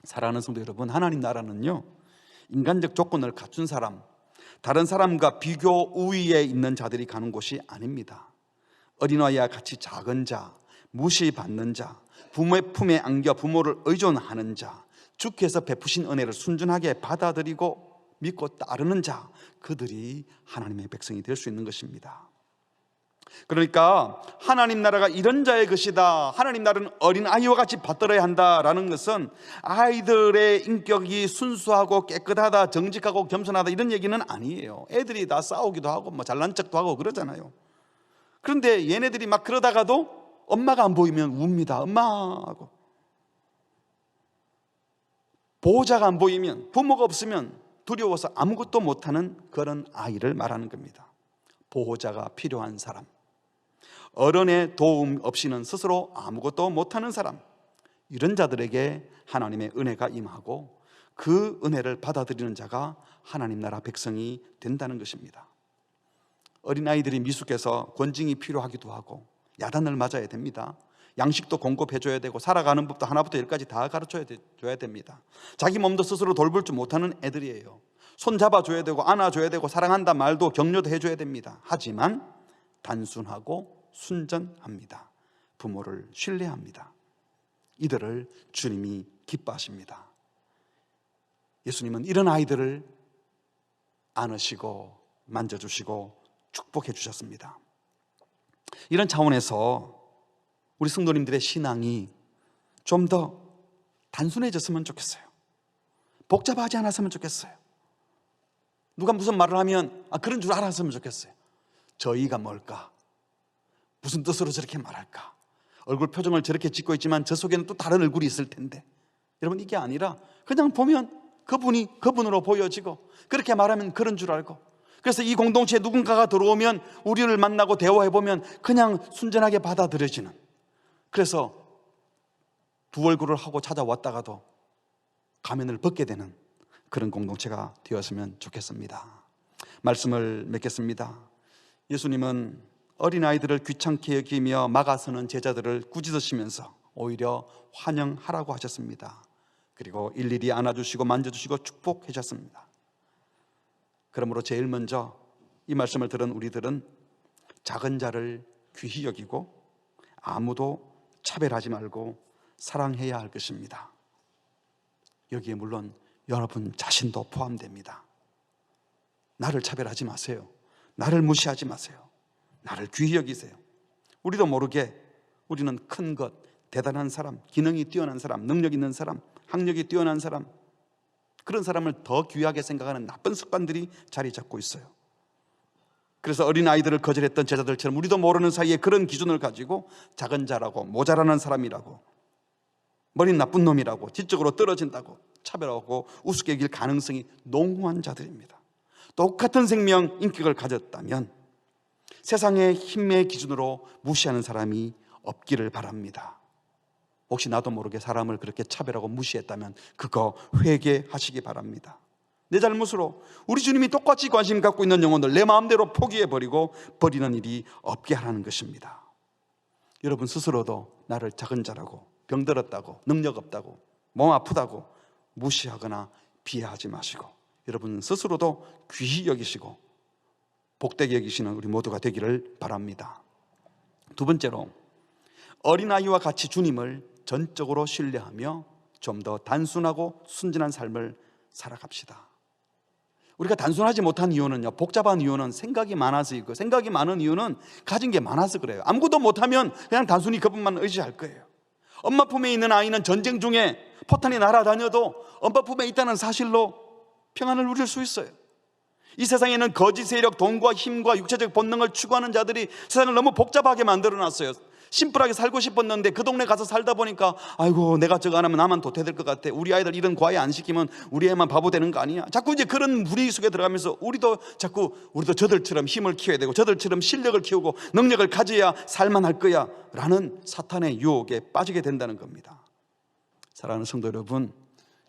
사랑하는 성도 여러분, 하나님 나라는요, 인간적 조건을 갖춘 사람, 다른 사람과 비교 우위에 있는 자들이 가는 곳이 아닙니다. 어린아이와 같이 작은 자, 무시받는 자, 부모의 품에 안겨 부모를 의존하는 자, 주께서 베푸신 은혜를 순전하게 받아들이고 믿고 따르는 자, 그들이 하나님의 백성이 될 수 있는 것입니다. 그러니까 하나님 나라가 이런 자의 것이다, 하나님 나라는 어린아이와 같이 받들어야 한다라는 것은 아이들의 인격이 순수하고 깨끗하다, 정직하고 겸손하다 이런 얘기는 아니에요. 애들이 다 싸우기도 하고 뭐 잘난 척도 하고 그러잖아요. 그런데 얘네들이 막 그러다가도 엄마가 안 보이면 웁니다. 엄마 하고. 보호자가 안 보이면, 부모가 없으면 두려워서 아무것도 못하는 그런 아이를 말하는 겁니다. 보호자가 필요한 사람, 어른의 도움 없이는 스스로 아무것도 못하는 사람, 이런 자들에게 하나님의 은혜가 임하고 그 은혜를 받아들이는 자가 하나님 나라 백성이 된다는 것입니다. 어린아이들이 미숙해서 권징이 필요하기도 하고 야단을 맞아야 됩니다. 양식도 공급해줘야 되고 살아가는 법도 하나부터 열까지 다 가르쳐줘야 됩니다. 자기 몸도 스스로 돌볼 줄 못하는 애들이에요. 손 잡아줘야 되고 안아줘야 되고 사랑한다 말도 격려도 해줘야 됩니다. 하지만 단순하고 순전합니다. 부모를 신뢰합니다. 이들을 주님이 기뻐하십니다. 예수님은 이런 아이들을 안으시고 만져주시고 축복해 주셨습니다. 이런 차원에서 우리 성도님들의 신앙이 좀 더 단순해졌으면 좋겠어요. 복잡하지 않았으면 좋겠어요. 누가 무슨 말을 하면 그런 줄 알았으면 좋겠어요. 저희가 뭘까? 무슨 뜻으로 저렇게 말할까? 얼굴 표정을 저렇게 짓고 있지만 저 속에는 또 다른 얼굴이 있을 텐데. 여러분, 이게 아니라 그냥 보면 그분이 그분으로 보여지고 그렇게 말하면 그런 줄 알고, 그래서 이 공동체에 누군가가 들어오면 우리를 만나고 대화해보면 그냥 순전하게 받아들여지는, 그래서 두 얼굴을 하고 찾아왔다가도 가면을 벗게 되는 그런 공동체가 되었으면 좋겠습니다. 말씀을 맺겠습니다. 예수님은 어린아이들을 귀찮게 여기며 막아서는 제자들을 꾸짖으시면서 오히려 환영하라고 하셨습니다. 그리고 일일이 안아주시고 만져주시고 축복해 주셨습니다. 그러므로 제일 먼저 이 말씀을 들은 우리들은 작은 자를 귀히 여기고 아무도 차별하지 말고 사랑해야 할 것입니다. 여기에 물론 여러분 자신도 포함됩니다. 나를 차별하지 마세요. 나를 무시하지 마세요. 나를 귀히 여기세요. 우리도 모르게 우리는 큰 것, 대단한 사람, 기능이 뛰어난 사람, 능력 있는 사람, 학력이 뛰어난 사람, 그런 사람을 더 귀하게 생각하는 나쁜 습관들이 자리 잡고 있어요. 그래서 어린아이들을 거절했던 제자들처럼 우리도 모르는 사이에 그런 기준을 가지고 작은 자라고, 모자라는 사람이라고, 머리 나쁜 놈이라고, 지적으로 떨어진다고 차별하고 우습게 여길 가능성이 농후한 자들입니다. 똑같은 생명, 인격을 가졌다면 세상의 힘의 기준으로 무시하는 사람이 없기를 바랍니다. 혹시 나도 모르게 사람을 그렇게 차별하고 무시했다면 그거 회개하시기 바랍니다. 내 잘못으로 우리 주님이 똑같이 관심 갖고 있는 영혼들 내 마음대로 포기해버리고 버리는 일이 없게 하라는 것입니다. 여러분 스스로도 나를 작은 자라고, 병들었다고, 능력 없다고, 몸 아프다고 무시하거나 비하하지 마시고 여러분 스스로도 귀히 여기시고 복되게 여기시는 우리 모두가 되기를 바랍니다. 두 번째로, 어린아이와 같이 주님을 전적으로 신뢰하며 좀 더 단순하고 순진한 삶을 살아갑시다. 우리가 단순하지 못한 이유는요, 복잡한 이유는 생각이 많아서이고, 생각이 많은 이유는 가진 게 많아서 그래요. 아무것도 못하면 그냥 단순히 그분만 의지할 거예요. 엄마 품에 있는 아이는 전쟁 중에 포탄이 날아다녀도 엄마 품에 있다는 사실로 평안을 누릴 수 있어요. 이 세상에는 거짓 세력, 돈과 힘과 육체적 본능을 추구하는 자들이 세상을 너무 복잡하게 만들어놨어요. 심플하게 살고 싶었는데 그 동네 가서 살다 보니까 아이고 내가 저거 안 하면 나만 도태될 것 같아, 우리 아이들 이런 과외 안 시키면 우리 애만 바보 되는 거 아니야. 자꾸 이제 그런 무리 속에 들어가면서 우리도 저들처럼 힘을 키워야 되고 저들처럼 실력을 키우고 능력을 가져야 살만할 거야 라는 사탄의 유혹에 빠지게 된다는 겁니다. 사랑하는 성도 여러분,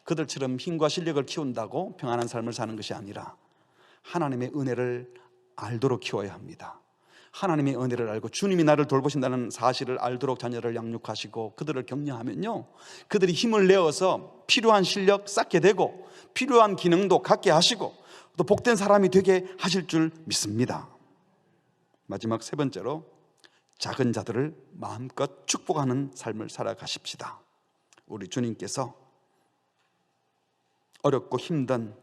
그들처럼 힘과 실력을 키운다고 평안한 삶을 사는 것이 아니라 하나님의 은혜를 알도록 키워야 합니다. 하나님의 은혜를 알고 주님이 나를 돌보신다는 사실을 알도록 자녀를 양육하시고 그들을 격려하면요, 그들이 힘을 내어서 필요한 실력 쌓게 되고 필요한 기능도 갖게 하시고 또 복된 사람이 되게 하실 줄 믿습니다. 마지막 세 번째로, 작은 자들을 마음껏 축복하는 삶을 살아가십시다. 우리 주님께서 어렵고 힘든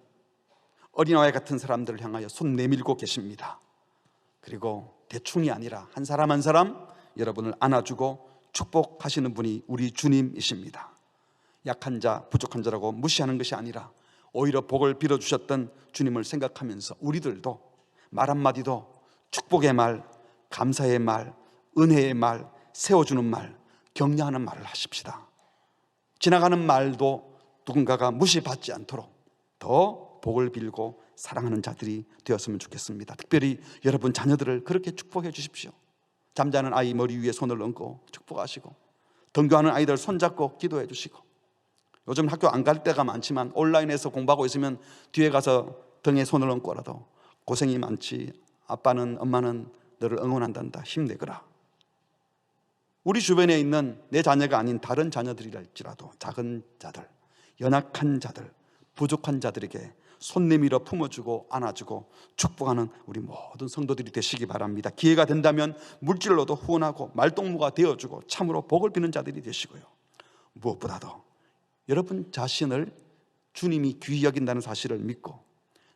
어린아이 같은 사람들을 향하여 손 내밀고 계십니다. 그리고 대충이 아니라 한 사람 한 사람 여러분을 안아주고 축복하시는 분이 우리 주님이십니다. 약한 자, 부족한 자라고 무시하는 것이 아니라 오히려 복을 빌어주셨던 주님을 생각하면서 우리들도 말 한마디도 축복의 말, 감사의 말, 은혜의 말, 세워주는 말, 격려하는 말을 하십시다. 지나가는 말도 누군가가 무시받지 않도록 더 복을 빌고 사랑하는 자들이 되었으면 좋겠습니다. 특별히 여러분 자녀들을 그렇게 축복해 주십시오. 잠자는 아이 머리 위에 손을 얹고 축복하시고, 등교하는 아이들 손잡고 기도해 주시고, 요즘 학교 안 갈 때가 많지만 온라인에서 공부하고 있으면 뒤에 가서 등에 손을 얹고라도 고생이 많지, 아빠는 엄마는 너를 응원한단다, 힘내거라. 우리 주변에 있는 내 자녀가 아닌 다른 자녀들이랄지라도 작은 자들, 연약한 자들, 부족한 자들에게 손 내밀어 품어주고 안아주고 축복하는 우리 모든 성도들이 되시기 바랍니다. 기회가 된다면 물질로도 후원하고 말동무가 되어주고 참으로 복을 비는 자들이 되시고요, 무엇보다도 여러분 자신을 주님이 귀히 여긴다는 사실을 믿고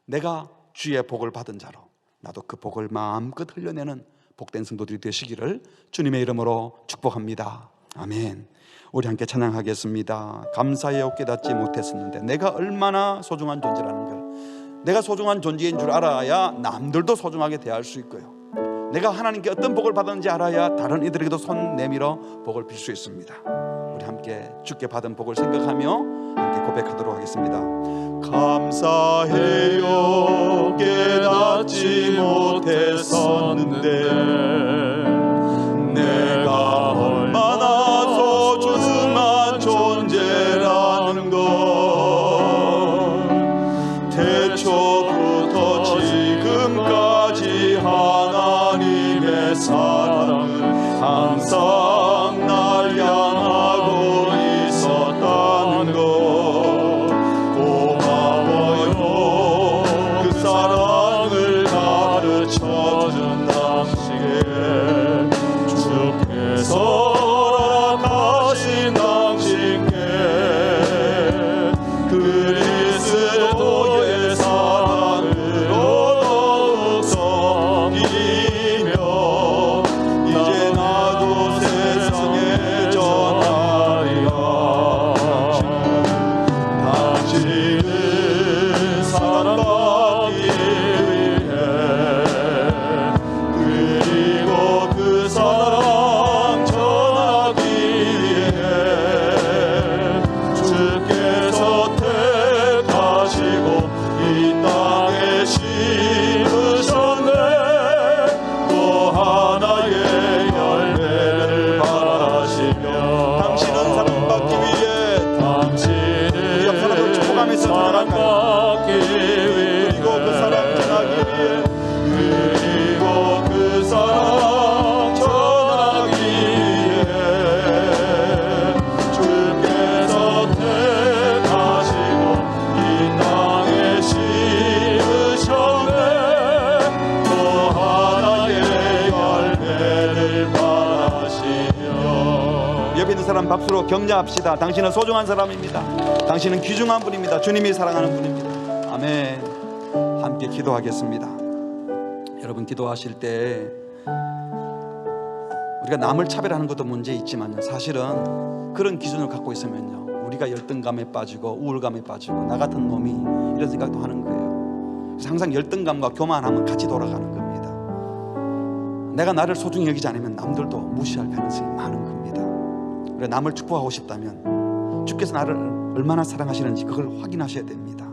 내가 주의 복을 받은 자로 나도 그 복을 마음껏 흘려내는 복된 성도들이 되시기를 주님의 이름으로 축복합니다. 아멘. 우리 함께 찬양하겠습니다. 감사해요 깨닫지 못했었는데 내가 얼마나 소중한 존재라는 걸, 내가 소중한 존재인 줄 알아야 남들도 소중하게 대할 수 있고요, 내가 하나님께 어떤 복을 받았는지 알아야 다른 이들에게도 손 내밀어 복을 빌 수 있습니다. 우리 함께 주께 받은 복을 생각하며 함께 고백하도록 하겠습니다. 감사해요 깨닫지 못했었는데 내가 얼마나 소중한 존재라는 걸, 태초부터 지금까지 하나님의 사랑은 항상 날 향하고 있었다는 걸 고마워요. 그 사랑을 가르쳐준 당시에 주께서 허락하신 당신께 그리스도의 사랑으로 더욱 섬기며 이제 나도 사람 박수로 격려합시다. 당신은 소중한 사람입니다. 당신은 귀중한 분입니다. 주님이 사랑하는 분입니다. 아멘. 함께 기도하겠습니다. 여러분, 기도하실 때 우리가 남을 차별하는 것도 문제 있지만요, 사실은 그런 기준을 갖고 있으면요, 우리가 열등감에 빠지고 우울감에 빠지고 나 같은 놈이 이런 생각도 하는 거예요. 그래서 항상 열등감과 교만함은 같이 돌아가는 겁니다. 내가 나를 소중히 여기지 않으면 남들도 무시할 가능성이 많은 겁니다. 우리가 남을 축복하고 싶다면 주께서 나를 얼마나 사랑하시는지 그걸 확인하셔야 됩니다.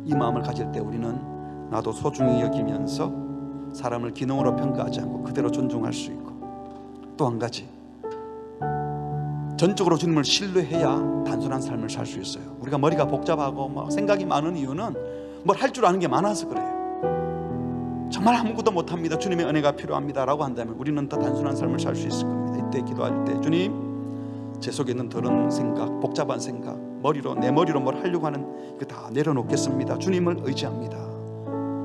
이 마음을 가질 때 우리는 나도 소중히 여기면서 사람을 기능으로 평가하지 않고 그대로 존중할 수 있고, 또 한 가지, 전적으로 주님을 신뢰해야 단순한 삶을 살 수 있어요. 우리가 머리가 복잡하고 막 생각이 많은 이유는 뭘 할 줄 아는 게 많아서 그래요. 정말 아무것도 못합니다, 주님의 은혜가 필요합니다 라고 한다면 우리는 더 단순한 삶을 살 수 있을 겁니다. 이때 기도할 때, 주님, 제 속에 있는 더러운 생각, 복잡한 생각, 내 머리로 뭘 하려고 하는 그 다 내려놓겠습니다. 주님을 의지합니다.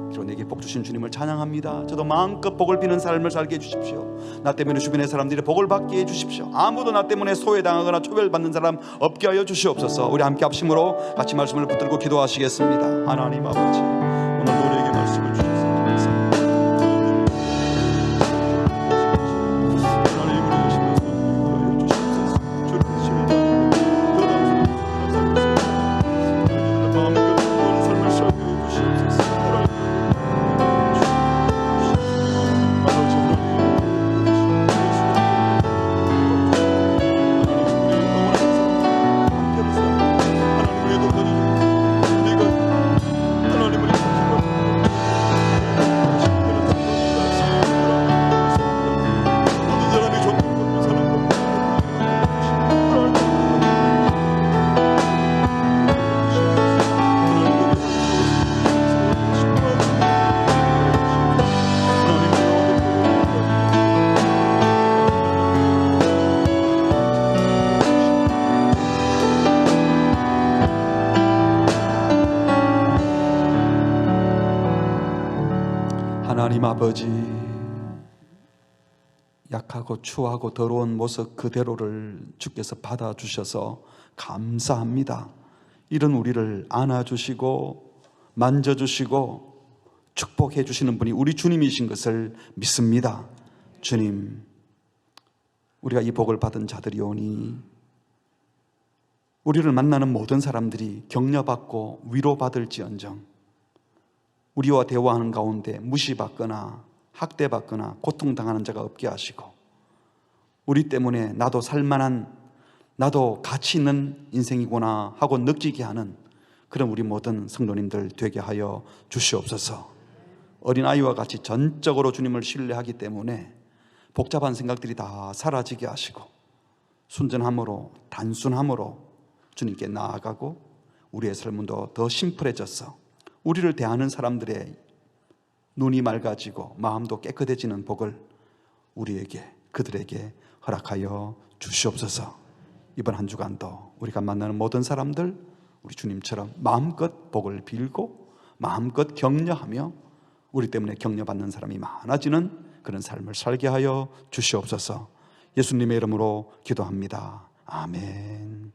그리고 내게 복 주신 주님을 찬양합니다. 저도 마음껏 복을 비는 삶을 살게 해주십시오. 나 때문에 주변의 사람들이 복을 받게 해주십시오. 아무도 나 때문에 소외당하거나 초별받는 사람 없게 하여 주시옵소서. 우리 함께 합심으로 같이 말씀을 붙들고 기도하시겠습니다. 하나님 아버지, 오늘 우리에게 말씀을 주셔서 감사합니다. 하나님 아버지, 약하고 추하고 더러운 모습 그대로를 주께서 받아주셔서 감사합니다. 이런 우리를 안아주시고 만져주시고 축복해 주시는 분이 우리 주님이신 것을 믿습니다. 주님, 우리가 이 복을 받은 자들이오니 우리를 만나는 모든 사람들이 격려받고 위로받을지언정 우리와 대화하는 가운데 무시받거나 학대받거나 고통당하는 자가 없게 하시고, 우리 때문에 나도 살만한, 나도 가치 있는 인생이구나 하고 느끼게 하는 그런 우리 모든 성도님들 되게 하여 주시옵소서. 어린아이와 같이 전적으로 주님을 신뢰하기 때문에 복잡한 생각들이 다 사라지게 하시고 순전함으로, 단순함으로 주님께 나아가고 우리의 삶은 더 심플해져서 우리를 대하는 사람들의 눈이 맑아지고 마음도 깨끗해지는 복을 우리에게, 그들에게 허락하여 주시옵소서. 이번 한 주간도 우리가 만나는 모든 사람들 우리 주님처럼 마음껏 복을 빌고 마음껏 격려하며 우리 때문에 격려받는 사람이 많아지는 그런 삶을 살게 하여 주시옵소서. 예수님의 이름으로 기도합니다. 아멘.